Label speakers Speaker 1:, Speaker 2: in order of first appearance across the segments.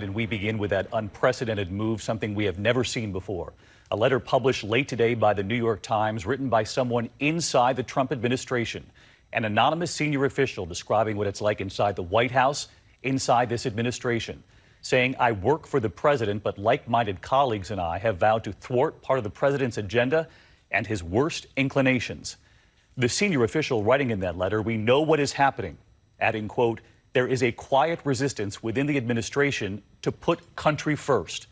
Speaker 1: And we begin with that unprecedented move, something we have never seen before. A letter published late today by the New York Times, written by someone inside the Trump administration. An anonymous senior official describing what it's like inside the White House, inside this administration, saying, "I work for the president, but like-minded colleagues and I have vowed to thwart part of the president's agenda and his worst inclinations." The senior official writing in that letter, "We know what is happening," adding, quote, "There is a quiet resistance within the administration to put country first."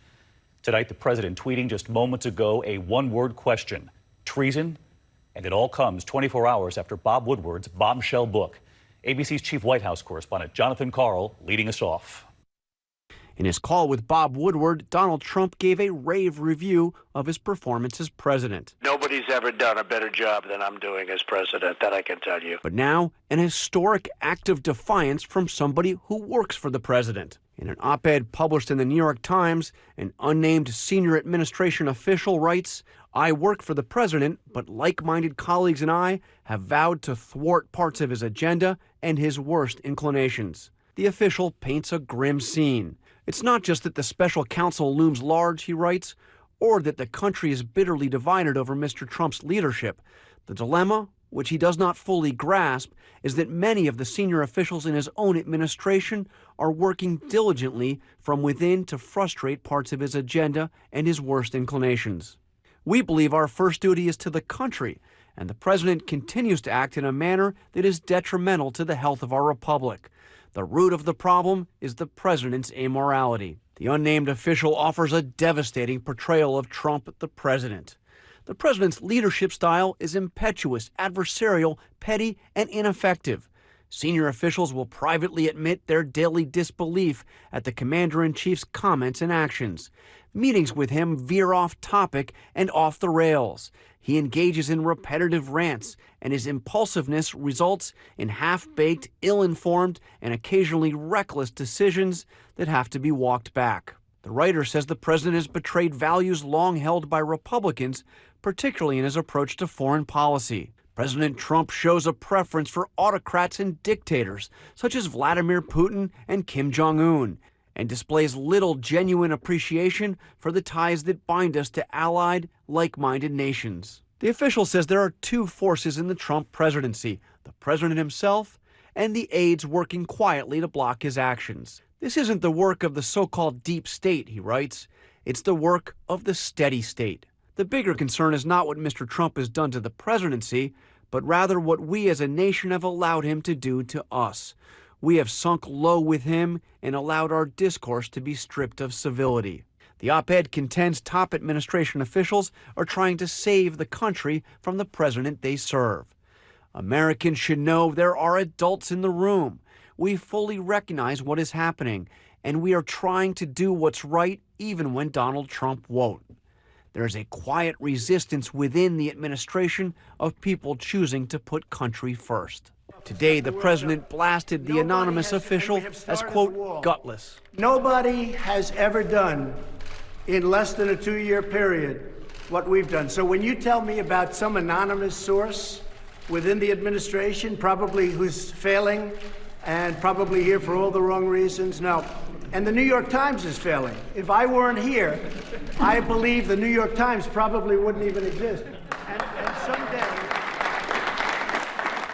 Speaker 1: Tonight, the president tweeting just moments ago a one-word question: treason? And it all comes 24 hours after Bob Woodward's bombshell book. ABC's chief White House correspondent Jon Karl leading us off.
Speaker 2: In his call with Bob Woodward, Donald Trump gave a rave review of his performance as president.
Speaker 3: Nobody's ever done a better job than I'm doing as president, that I can tell you.
Speaker 2: But now, an historic act of defiance from somebody who works for the president. In an op-ed published in the New York Times, an unnamed senior administration official writes, "I work for the president, but like-minded colleagues and I have vowed to thwart parts of his agenda and his worst inclinations." The official paints a grim scene. It's not just that the special counsel looms large, he writes, or that the country is bitterly divided over Mr. Trump's leadership. The dilemma, which he does not fully grasp, is that many of the senior officials in his own administration are working diligently from within to frustrate parts of his agenda and his worst inclinations. "We believe our first duty is to the country, and the president continues to act in a manner that is detrimental to the health of our republic. The root of the problem is the president's immorality." The unnamed official offers a devastating portrayal of Trump, the president. The president's leadership style is impetuous, adversarial, petty, and ineffective. Senior officials will privately admit their daily disbelief at the commander-in-chief's comments and actions. Meetings with him veer off topic and off the rails. He engages in repetitive rants, and his impulsiveness results in half-baked, ill-informed, and occasionally reckless decisions that have to be walked back. The writer says the president has betrayed values long held by Republicans, particularly in his approach to foreign policy. President Trump shows a preference for autocrats and dictators, such as Vladimir Putin and Kim Jong-un, and displays little genuine appreciation for the ties that bind us to allied, like-minded nations. The official says there are two forces in the Trump presidency: the president himself and the aides working quietly to block his actions. "This isn't the work of the so-called deep state," he writes. "It's the work of the steady state." The bigger concern is not what Mr. Trump has done to the presidency, but rather what we as a nation have allowed him to do to us. We have sunk low with him and allowed our discourse to be stripped of civility. The op-ed contends top administration officials are trying to save the country from the president they serve. Americans should know there are adults in the room. We fully recognize what is happening, and we are trying to do what's right even when Donald Trump won't. There is a quiet resistance within the administration of people choosing to put country first. Today, the president blasted the anonymous official as, quote, gutless.
Speaker 4: Nobody has ever done in less than a 2-year period what we've done. So when you tell me about some anonymous source within the administration, probably who's failing and probably here for all the wrong reasons, no. And the New York Times is failing. If I weren't here, I believe the New York Times probably wouldn't even exist. And someday...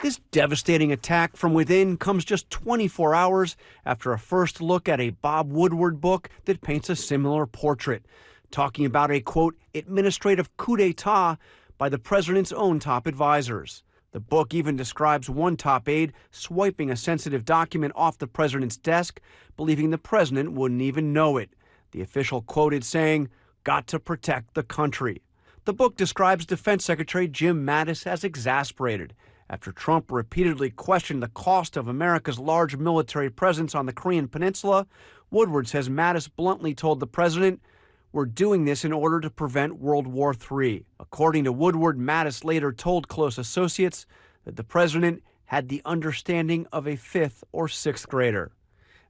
Speaker 2: This devastating attack from within comes just 24 hours after a first look at a Bob Woodward book that paints a similar portrait, talking about a, quote, administrative coup d'etat by the president's own top advisors. The book even describes one top aide swiping a sensitive document off the president's desk, believing the president wouldn't even know it. The official quoted saying, "Got to protect the country." The book describes Defense Secretary Jim Mattis as exasperated after Trump repeatedly questioned the cost of America's large military presence on the Korean Peninsula. Woodward says Mattis bluntly told the president, "We're doing this in order to prevent World War III." According to Woodward, Mattis later told close associates that the president had the understanding of a 5th or 6th grader.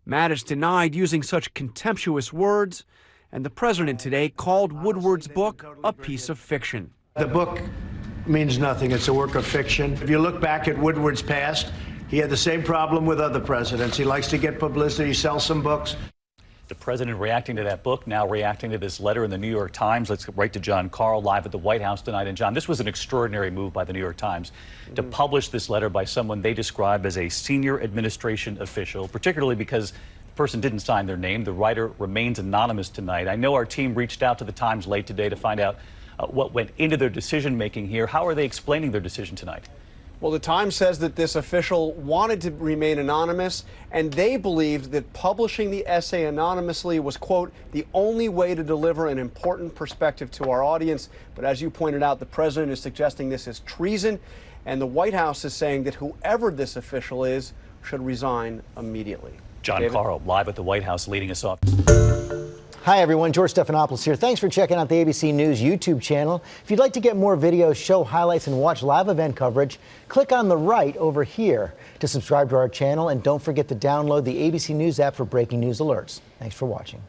Speaker 2: Mattis denied using such contemptuous words, and the president today called Woodward's book a piece of fiction.
Speaker 4: The book means nothing. It's a work of fiction. If you look back at Woodward's past, he had the same problem with other presidents. He likes to get publicity, sell some books.
Speaker 1: The president reacting to that book, now reacting to this letter in the New York Times. Let's get right to Jon Karl, live at the White House tonight. And John, this was an extraordinary move by the New York Times to publish this letter by someone they describe as a senior administration official, particularly because the person didn't sign their name. The writer remains anonymous tonight. I know our team reached out to the Times late today to find out what went into their decision making here. How are they explaining their decision tonight?
Speaker 2: Well, the Times says that this official wanted to remain anonymous, and they believed that publishing the essay anonymously was, quote, the only way to deliver an important perspective to our audience. But as you pointed out, the president is suggesting this is treason, and the White House is saying that whoever this official is should resign immediately.
Speaker 1: Jon Karl, live at the White House, leading us off.
Speaker 5: Hi, everyone. George Stephanopoulos here. Thanks for checking out the ABC News YouTube channel. If you'd like to get more videos, show highlights, and watch live event coverage, click on the right over here to subscribe to our channel. And don't forget to download the ABC News app for breaking news alerts. Thanks for watching.